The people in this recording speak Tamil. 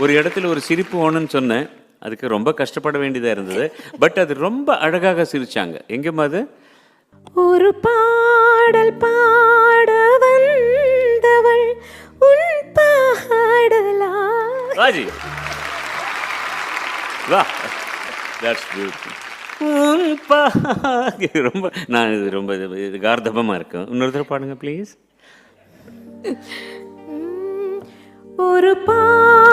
ஒரு இடத்துல ஒரு சிரிப்பு வேணும்னு சொன்னேன், அதுக்கு ரொம்ப கஷ்டப்பட வேண்டியதாக இருந்தது. பட் அது ரொம்ப அழகாக சிரிச்சாங்க. எங்கேம்மா அது? ஒரு பாடல் பாட வந்தவள் உன் பாடலா. ராஜி வா, தட்ஸ் பியூட்டிஃபுல். ரொம்ப நான் இது ரொம்ப இது கார்தபமாக இருக்கும். இன்னொரு தடவை பாடுங்க ப்ளீஸ். ஒரு பாடல்